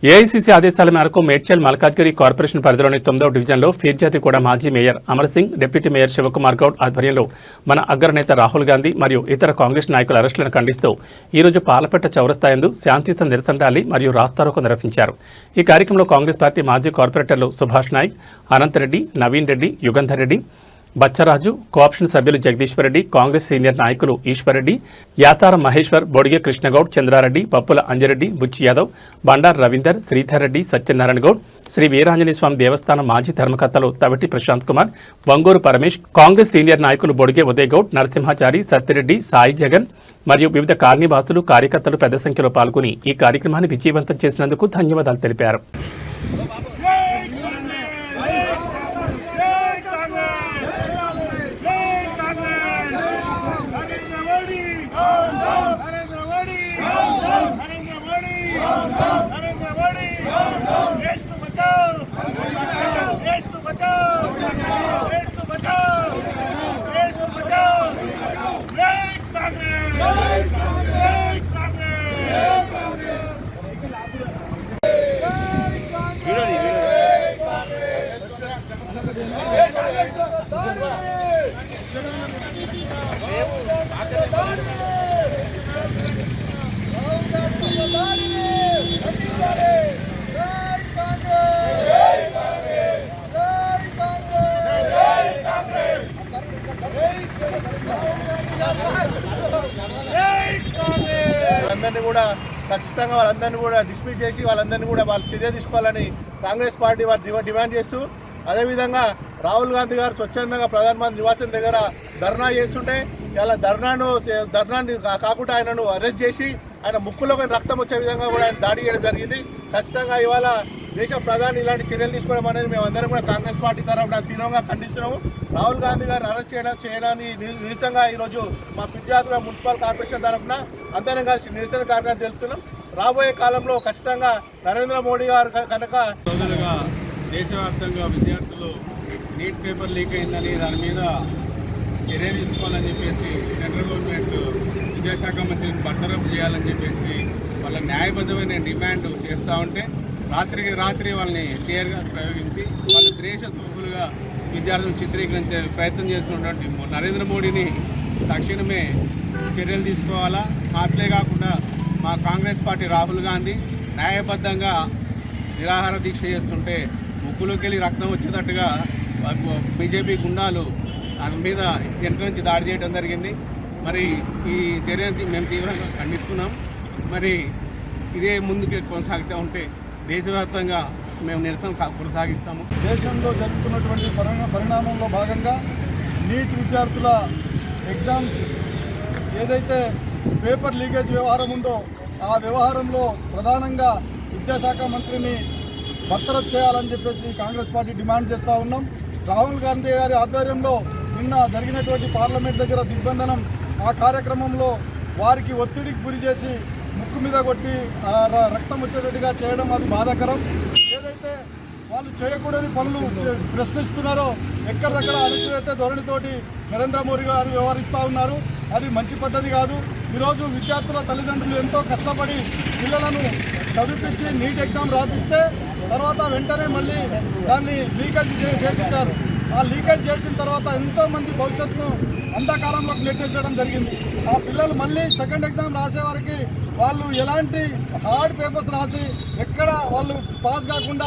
AICC ఆదేశాల మేరకు Medchal Malkajgiri corporation పరిధిలోని 9వ డివిజన్లో ఫీర్జాదిగూడ మాజీ mayor Amar Singh, deputy mayor Shivakumar Goud ఆధ్వర్యంలో మన అగ్రనేత రాహుల్ గాంధీ మరియు ఇతర కాంగ్రెస్ నాయకుల అరెస్టులను ఖండిస్తూ ఈరోజు పాలపెట్ట చౌరస్తా యందు శాంతియుత నిరసన ర్యాలీ మరియు రాస్తారోకో నిర్వహించారు. ఈ కార్యక్రమంలో కాంగ్రెస్ పార్టీ మాజీ కార్పొరేటర్లు సుభాష్ నాయక్, అనంతరెడ్డి, నవీన్ రెడ్డి, యుగంధర్ రెడ్డి, బచ్చరాజు, కోఆప్షన్ సభ్యులు జగదీశ్వర్ రెడ్డి, కాంగ్రెస్ సీనియర్ నాయకులు ఈశ్వర్రెడ్డి, యాతారం మహేశ్వర్, బొడిగే కృష్ణగౌడ్, చంద్రారెడ్డి, పప్పుల అంజిరెడ్డి, బుచ్చి యాదవ్, బండార్ రవీందర్, శ్రీధర్ రెడ్డి, సత్యనారాయణ గౌడ్, శ్రీ వీరాంజనేయ స్వామి దేవస్థానం మాజీ ధర్మకర్తలు తవిటి ప్రశాంత్ కుమార్, వంగూరు పరమేష్, కాంగ్రెస్ సీనియర్ నాయకులు బొడిగే ఉదయ్ గౌడ్, నరసింహాచారి, సత్యరెడ్డి, సాయి జగన్ మరియు వివిధ కాలనీవాసులు, కార్యకర్తలు పెద్ద సంఖ్యలో పాల్గొని ఈ కార్యక్రమాన్ని విజయవంతం చేసినందుకు ధన్యవాదాలు తెలిపారు. వాళ్ళందరినీ కూడా ఖచ్చితంగా వాళ్ళందరినీ కూడా డిస్మిస్ చేసి వాళ్ళందరినీ కూడా వాళ్ళు చర్య తీసుకోవాలని కాంగ్రెస్ పార్టీ వాళ్ళు డిమాండ్ చేస్తూ, అదేవిధంగా రాహుల్ గాంధీ గారు స్వచ్ఛందంగా ప్రధానమంత్రి నివాసం దగ్గర ధర్నా చేస్తుంటే ఇలా ధర్నాన్ని కాకుండా ఆయనను అరెస్ట్ చేసి ఆయన ముక్కులో రక్తం వచ్చే విధంగా కూడా ఆయన దాడి చేయడం జరిగింది. ఖచ్చితంగా ఇవాళ దేశ ప్రధాని ఇలాంటి చర్యలు తీసుకోవడం అనేది మేమందరం కూడా కాంగ్రెస్ పార్టీ తరఫున తీవ్రంగా ఖండిస్తున్నాము. రాహుల్ గాంధీ గారిని అరెస్ట్ చేయడానికి నిరసనగా ఈరోజు మా ఫిర్యాదుల మున్సిపల్ కార్పొరేషన్ తరఫున అందరం కలిసి నిరసన కార్యక్రమం తెలుపుతున్నాం. రాబోయే కాలంలో ఖచ్చితంగా నరేంద్ర మోడీ గారు కనుక దేశవ్యాప్తంగా విద్యార్థులు నీట్ పేపర్ లీక్ అయిందని దాని మీద చర్య తీసుకోవాలని చెప్పేసి సెంట్రల్ గవర్నమెంట్ విద్యాశాఖ మంత్రిని బర్తరఫ్ చేయాలని చెప్పేసి వాళ్ళ న్యాయబద్ధమైన డిమాండ్ చేస్తూ ఉంటే రాత్రికి రాత్రి వాళ్ళని క్లియర్గా ప్రయోగించి వాళ్ళ ద్వేషత్వకులుగా విద్యార్థులను చిత్రీకరించే ప్రయత్నం చేస్తున్నటువంటి నరేంద్ర మోడీని తక్షణమే చర్యలు తీసుకోవాలా. అట్లే కాకుండా మా కాంగ్రెస్ పార్టీ రాహుల్ గాంధీ న్యాయబద్ధంగా నిరాహార దీక్ష చేస్తుంటే ముక్కులోకి వెళ్ళి రక్తం వచ్చేటట్టుగా బీజేపీ గుండాలు దాని మీద వెనుక నుంచి దాడి చేయడం జరిగింది. మరి ఈ చర్యని మేము తీవ్రంగా ఖండిస్తున్నాం. మరి ఇదే ముందుకు కొనసాగుతూ ఉంటే దేశవ్యాప్తంగా మేము నిరసన కొనసాగిస్తాము. దేశంలో జరుగుతున్నటువంటి పరిణామంలో భాగంగా నీట్ విద్యార్థుల ఎగ్జామ్స్ ఏదైతే పేపర్ లీకేజ్ వ్యవహారం ఉందో ఆ వ్యవహారంలో ప్రధానంగా విద్యాశాఖ మంత్రిని బర్తరఫ్ చేయాలని చెప్పేసి కాంగ్రెస్ పార్టీ డిమాండ్ చేస్తూ ఉన్నాం. రాహుల్ గాంధీ గారి ఆధ్వర్యంలో నిన్న జరిగినటువంటి పార్లమెంట్ దగ్గర దిగ్బంధనం, ఆ కార్యక్రమంలో వారికి ఒత్తిడికి గురి చేసి ముక్కు మీద కొట్టి రక్తం వచ్చేటట్టుగా చేయడం అది బాధాకరం. ఏదైతే వాళ్ళు చేయకూడని పనులు ప్రశ్నిస్తున్నారో ఎక్కడిదక్కడ అణచివేత ధోరణితోటి నరేంద్ర మోడీ గారు వ్యవహరిస్తూ ఉన్నారు. అది మంచి పద్ధతి కాదు. ఈరోజు విద్యార్థుల తల్లిదండ్రులు ఎంతో కష్టపడి పిల్లలను చదివించి నీట్ ఎగ్జామ్ రాపిస్తే తర్వాత వెంటనే మళ్ళీ దాన్ని లీకేజ్ చేయించారు. ఆ లీకేజ్ చేసిన తర్వాత ఎంతోమంది భవిష్యత్తును అంధకారంలోకి నెట్టేసేయడం జరిగింది. ఆ పిల్లలు మళ్ళీ సెకండ్ ఎగ్జామ్ రాసే వారికి వాళ్ళు ఎలాంటి హార్డ్ పేపర్స్ రాసి ఎక్కడ వాళ్ళు పాస్ కాకుండా